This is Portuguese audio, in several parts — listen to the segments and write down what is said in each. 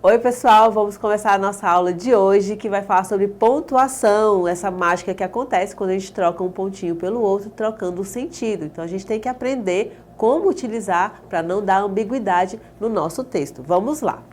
Oi pessoal, vamos começar a nossa aula de hoje que vai falar sobre pontuação, essa mágica que acontece quando a gente troca um pontinho pelo outro, trocando o sentido. Então a gente tem que aprender como utilizar para não dar ambiguidade no nosso texto. Vamos lá!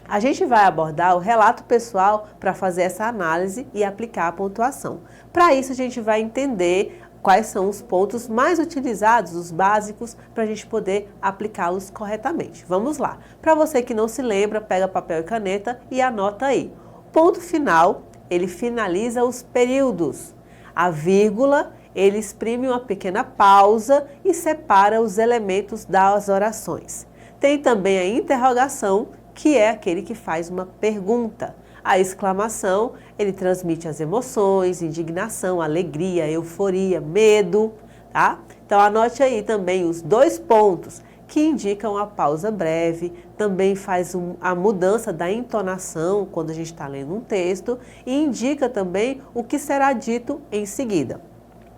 A gente vai abordar o relato pessoal para fazer essa análise e aplicar a pontuação. Para isso a gente vai entender quais são os pontos mais utilizados, os básicos, para a gente poder aplicá-los corretamente. Vamos lá. Para você que não se lembra, pega papel e caneta e anota aí. Ponto final, ele finaliza os períodos. A vírgula, ele exprime uma pequena pausa e separa os elementos das orações. Tem também a interrogação, que é aquele que faz uma pergunta. A exclamação, ele transmite as emoções, indignação, alegria, euforia, medo, tá? Então anote aí também os dois pontos que indicam a pausa breve, também faz a mudança da entonação quando a gente está lendo um texto e indica também o que será dito em seguida.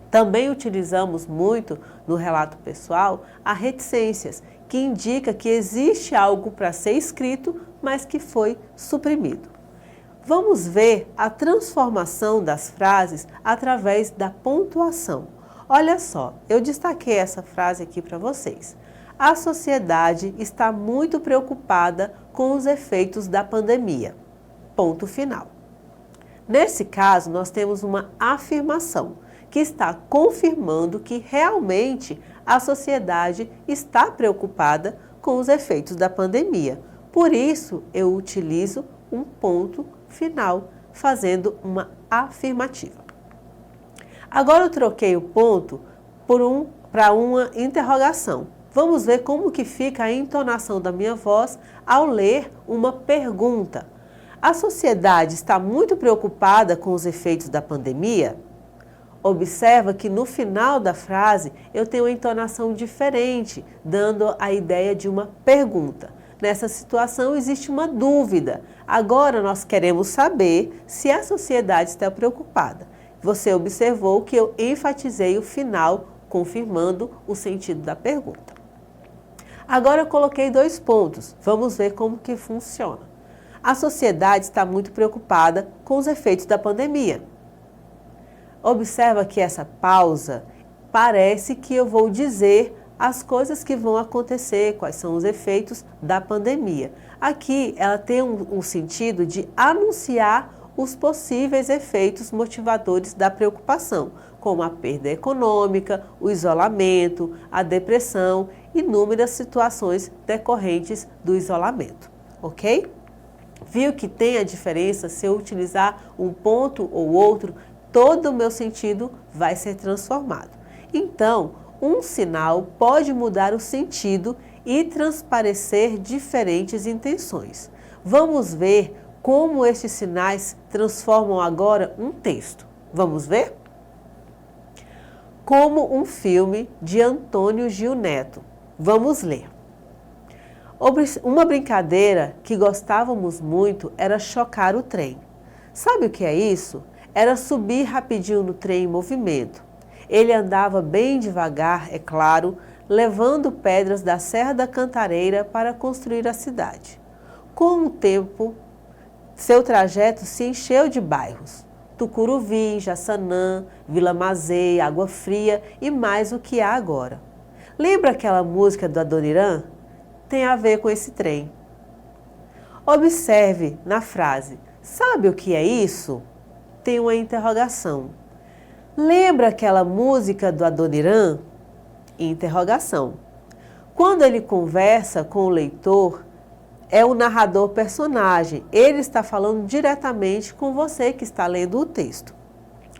Também utilizamos muito no relato pessoal as reticências, que indica que existe algo para ser escrito, mas que foi suprimido. Vamos ver a transformação das frases através da pontuação. Olha só, eu destaquei essa frase aqui para vocês. A sociedade está muito preocupada com os efeitos da pandemia. Ponto final. Nesse caso, nós temos uma afirmação que está confirmando que realmente a sociedade está preocupada com os efeitos da pandemia. Por isso, eu utilizo um ponto final, fazendo uma afirmativa. Agora eu troquei o ponto para uma interrogação. Vamos ver como que fica a entonação da minha voz ao ler uma pergunta. A sociedade está muito preocupada com os efeitos da pandemia? Observa que no final da frase eu tenho uma entonação diferente, dando a ideia de uma pergunta. Nessa situação existe uma dúvida. Agora nós queremos saber se a sociedade está preocupada. Você observou que eu enfatizei o final, confirmando o sentido da pergunta. Agora eu coloquei dois pontos. Vamos ver como que funciona. A sociedade está muito preocupada com os efeitos da pandemia. Observa que essa pausa parece que eu vou dizer as coisas que vão acontecer, quais são os efeitos da pandemia. Aqui ela tem um sentido de anunciar os possíveis efeitos motivadores da preocupação, como a perda econômica, o isolamento, a depressão e inúmeras situações decorrentes do isolamento, ok? Viu que tem a diferença se eu utilizar um ponto ou outro, todo o meu sentido vai ser transformado. Então, um sinal pode mudar o sentido e transparecer diferentes intenções. Vamos ver como estes sinais transformam agora um texto. Vamos ver? Como um filme de Antônio Gil Neto. Vamos ler. Uma brincadeira que gostávamos muito era chocar o trem. Sabe o que é isso? Era subir rapidinho no trem em movimento. Ele andava bem devagar, é claro, levando pedras da Serra da Cantareira para construir a cidade. Com o tempo, seu trajeto se encheu de bairros. Tucuruvi, Jaçanã, Vila Mazei, Água Fria e mais o que há agora. Lembra aquela música do Adoniran? Tem a ver com esse trem. Observe na frase, sabe o que é isso? Tem uma interrogação. Lembra aquela música do Adoniran? Interrogação. Quando ele conversa com o leitor, é o narrador personagem. Ele está falando diretamente com você que está lendo o texto.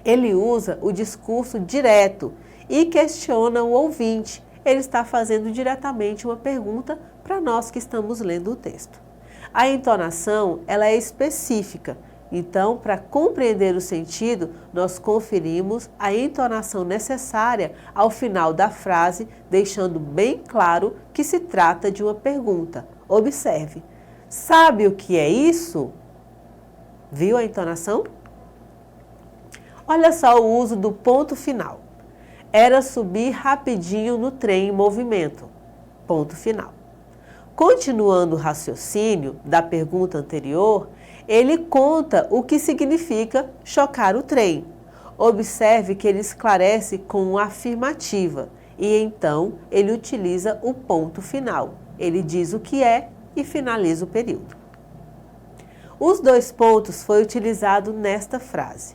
Ele usa o discurso direto e questiona o ouvinte. Ele está fazendo diretamente uma pergunta para nós que estamos lendo o texto. A entonação, ela é específica. Então, para compreender o sentido, nós conferimos a entonação necessária ao final da frase, deixando bem claro que se trata de uma pergunta. Observe. Sabe o que é isso? Viu a entonação? Olha só o uso do ponto final. Era subir rapidinho no trem em movimento. Ponto final. Continuando o raciocínio da pergunta anterior, ele conta o que significa chocar o trem. Observe que ele esclarece com uma afirmativa e então ele utiliza o ponto final. Ele diz o que é e finaliza o período. Os 2 pontos foi utilizado nesta frase.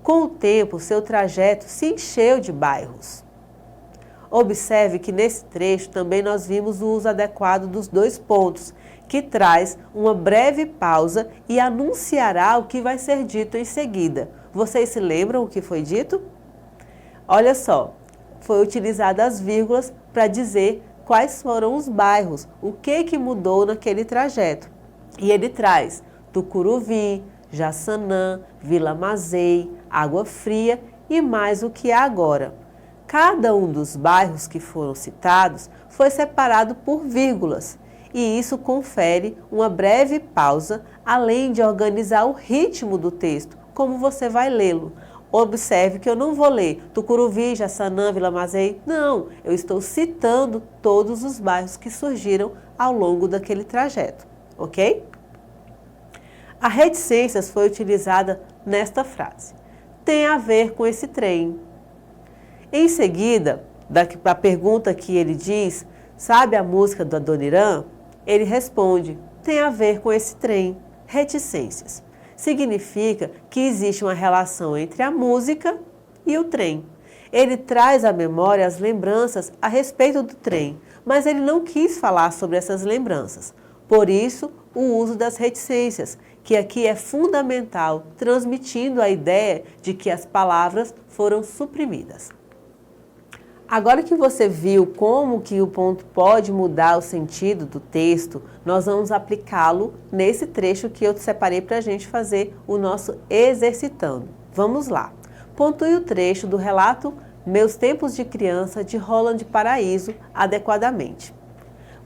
Com o tempo, seu trajeto se encheu de bairros. Observe que nesse trecho também nós vimos o uso adequado dos 2 pontos, que traz uma breve pausa e anunciará o que vai ser dito em seguida. Vocês se lembram o que foi dito? Olha só, foi utilizada as vírgulas para dizer quais foram os bairros, o que mudou naquele trajeto. E ele traz Tucuruvi, Jaçanã, Vila Mazei, Água Fria e mais o que há agora. Cada um dos bairros que foram citados foi separado por vírgulas e isso confere uma breve pausa, além de organizar o ritmo do texto, como você vai lê-lo. Observe que eu não vou ler Tucuruvi, Jaçanã, Vila Mazei. Não, eu estou citando todos os bairros que surgiram ao longo daquele trajeto, ok? A reticências foi utilizada nesta frase. Tem a ver com esse trem. Em seguida, da pergunta que ele diz, sabe a música do Adoniran? Ele responde, tem a ver com esse trem. Reticências. Significa que existe uma relação entre a música e o trem. Ele traz à memória as lembranças a respeito do trem, mas ele não quis falar sobre essas lembranças. Por isso, o uso das reticências, que aqui é fundamental, transmitindo a ideia de que as palavras foram suprimidas. Agora que você viu como que o ponto pode mudar o sentido do texto, nós vamos aplicá-lo nesse trecho que eu separei para a gente fazer o nosso exercitando. Vamos lá. Pontue o trecho do relato Meus Tempos de Criança, de Roland Paraíso, adequadamente.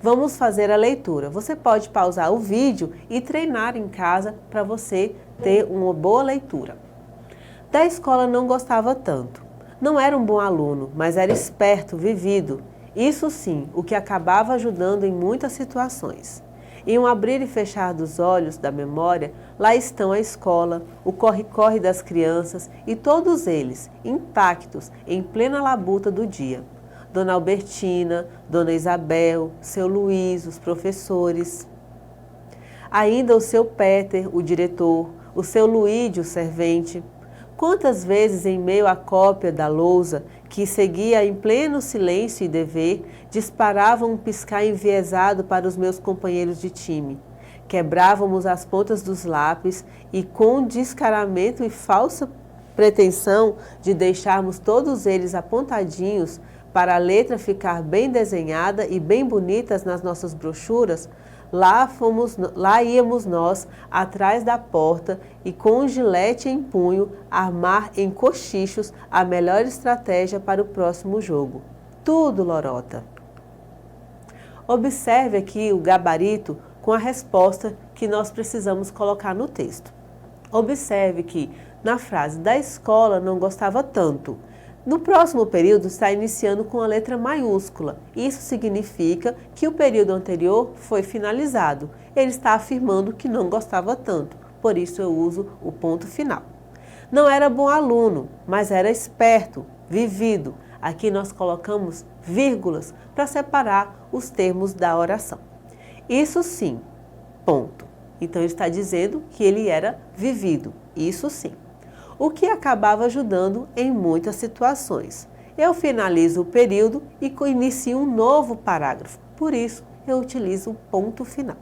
Vamos fazer a leitura. Você pode pausar o vídeo e treinar em casa para você ter uma boa leitura. Da escola não gostava tanto. Não era um bom aluno, mas era esperto, vivido. Isso sim, o que acabava ajudando em muitas situações. Em um abrir e fechar dos olhos da memória, lá estão a escola, o corre-corre das crianças e todos eles, intactos, em plena labuta do dia. Dona Albertina, Dona Isabel, seu Luiz, os professores. Ainda o seu Peter, o diretor, o seu Luíde, o servente. Quantas vezes, em meio à cópia da lousa, que seguia em pleno silêncio e dever, disparava um piscar enviesado para os meus companheiros de time. Quebrávamos as pontas dos lápis e, com descaramento e falsa pretensão de deixarmos todos eles apontadinhos para a letra ficar bem desenhada e bem bonitas nas nossas brochuras, lá íamos nós, atrás da porta, e com um gilete em punho, armar em cochichos a melhor estratégia para o próximo jogo. Tudo lorota. Observe aqui o gabarito com a resposta que nós precisamos colocar no texto. Observe que na frase da escola não gostava tanto. No próximo período está iniciando com a letra maiúscula. Isso significa que o período anterior foi finalizado. Ele está afirmando que não gostava tanto, por isso eu uso o ponto final. Não era bom aluno, mas era esperto, vivido. Aqui nós colocamos vírgulas para separar os termos da oração. Isso sim, ponto. Então ele está dizendo que ele era vivido, isso sim. O que acabava ajudando em muitas situações. Eu finalizo o período e inicio um novo parágrafo, por isso eu utilizo o ponto final.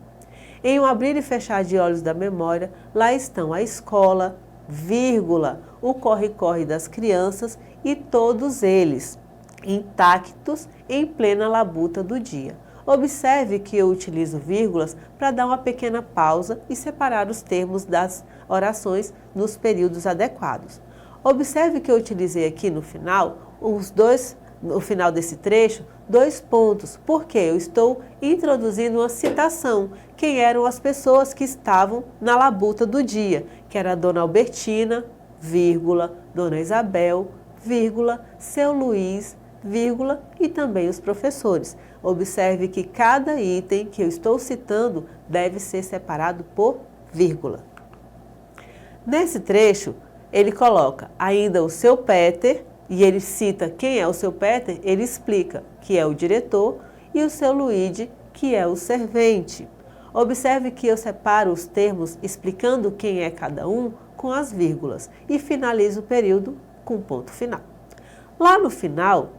Em um abrir e fechar de olhos da memória, lá estão a escola, vírgula, o corre-corre das crianças e todos eles, intactos em plena labuta do dia. Observe que eu utilizo vírgulas para dar uma pequena pausa e separar os termos das orações nos períodos adequados. Observe que eu utilizei aqui no final, no final desse trecho, 2 pontos, porque eu estou introduzindo uma citação. Quem eram as pessoas que estavam na labuta do dia, que era a Dona Albertina, vírgula, Dona Isabel, vírgula, seu Luiz, vírgula e também os professores. Observe que cada item que eu estou citando deve ser separado por vírgula. Nesse trecho, ele coloca ainda o seu Peter, e ele cita quem é o seu Peter, ele explica que é o diretor, e o seu Luigi, que é o servente. Observe que eu separo os termos explicando quem é cada um com as vírgulas e finalizo o período com ponto final. Lá no final,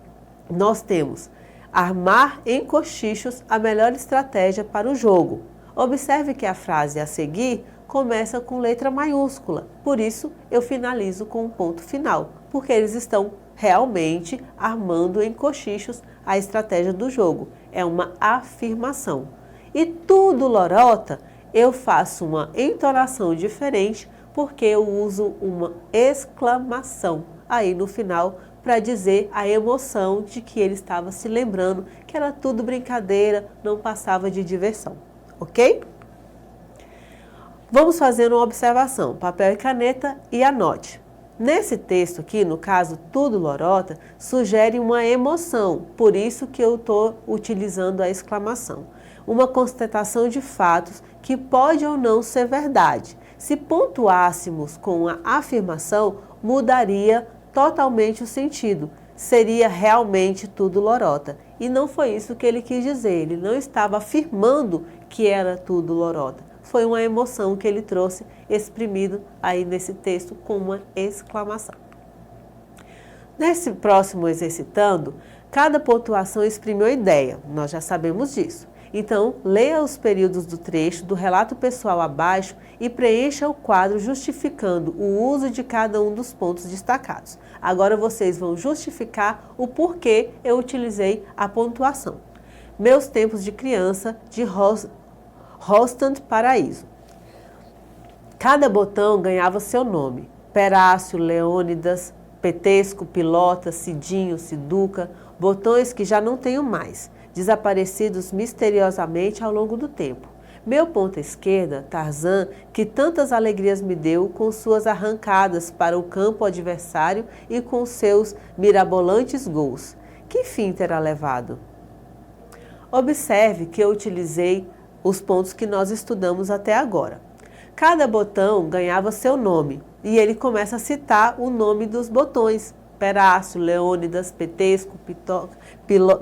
nós temos armar em cochichos a melhor estratégia para o jogo. Observe que a frase a seguir começa com letra maiúscula, por isso eu finalizo com um ponto final, porque eles estão realmente armando em cochichos a estratégia do jogo. É uma afirmação. E tudo lorota, eu faço uma entonação diferente, porque eu uso uma exclamação aí no final para dizer a emoção de que ele estava se lembrando que era tudo brincadeira, não passava de diversão, ok? Vamos fazer uma observação, papel e caneta e anote. Nesse texto aqui, no caso tudo lorota, sugere uma emoção, por isso que eu estou utilizando a exclamação. Uma constatação de fatos que pode ou não ser verdade. Se pontuássemos com a afirmação, mudaria totalmente o sentido. Seria realmente tudo lorota. E não foi isso que ele quis dizer. Ele não estava afirmando que era tudo lorota. Foi uma emoção que ele trouxe exprimido aí nesse texto com uma exclamação. Nesse próximo exercitando, cada pontuação exprime uma ideia. Nós já sabemos disso. Então, leia os períodos do trecho do relato pessoal abaixo e preencha o quadro justificando o uso de cada um dos pontos destacados. Agora vocês vão justificar o porquê eu utilizei a pontuação. Meus tempos de criança, de Rostand Paraíso. Cada botão ganhava seu nome. Perácio, Leônidas, Petesco, Pilota, Cidinho, Siduca, botões que já não tenho mais, desaparecidos misteriosamente ao longo do tempo. Meu ponta esquerda, Tarzan, que tantas alegrias me deu com suas arrancadas para o campo adversário e com seus mirabolantes gols. Que fim terá levado? Observe que eu utilizei os pontos que nós estudamos até agora. Cada botão ganhava seu nome e ele começa a citar o nome dos botões. Perácio, Leônidas, Petesco,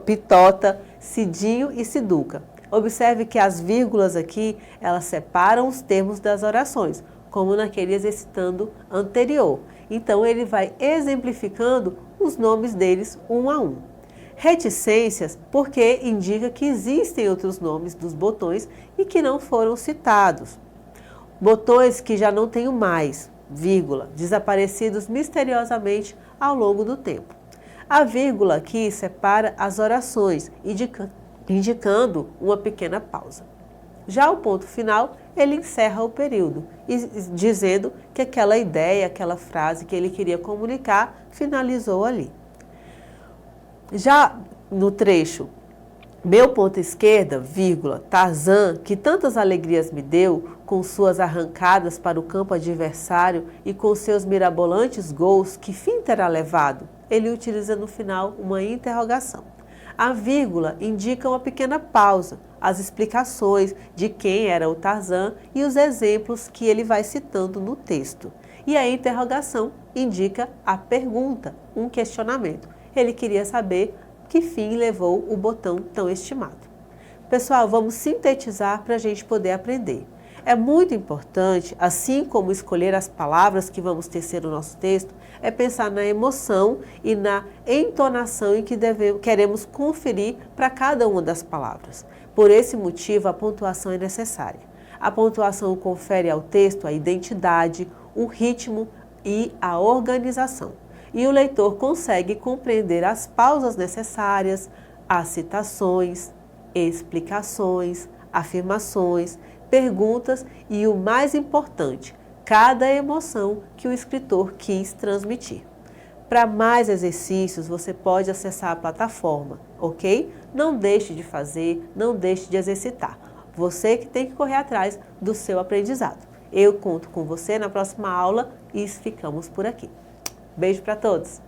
Pitota, Cidinho e Siduca. Observe que as vírgulas aqui, elas separam os termos das orações, como naquele exercitando anterior. Então, ele vai exemplificando os nomes deles um a um. Reticências, porque indica que existem outros nomes dos botões e que não foram citados. Botões que já não tenho mais, vírgula, desaparecidos misteriosamente ao longo do tempo. A vírgula aqui separa as orações, indicando uma pequena pausa. Já o ponto final, ele encerra o período, dizendo que aquela ideia, aquela frase que ele queria comunicar, finalizou ali. Já no trecho, meu ponta esquerda, vírgula, Tarzan, que tantas alegrias me deu, com suas arrancadas para o campo adversário e com seus mirabolantes gols, que fim terá levado? Ele utiliza no final uma interrogação. A vírgula indica uma pequena pausa, as explicações de quem era o Tarzan e os exemplos que ele vai citando no texto. E a interrogação indica a pergunta, um questionamento. Ele queria saber que fim levou o botão tão estimado. Pessoal, vamos sintetizar para a gente poder aprender. É muito importante, assim como escolher as palavras que vamos tecer no nosso texto, é pensar na emoção e na entonação em que queremos conferir para cada uma das palavras. Por esse motivo, a pontuação é necessária. A pontuação confere ao texto a identidade, o ritmo e a organização. E o leitor consegue compreender as pausas necessárias, as citações, explicações, afirmações, perguntas e, o mais importante, cada emoção que o escritor quis transmitir. Para mais exercícios, você pode acessar a plataforma, ok? Não deixe de fazer, não deixe de exercitar. Você que tem que correr atrás do seu aprendizado. Eu conto com você na próxima aula e ficamos por aqui. Beijo para todos!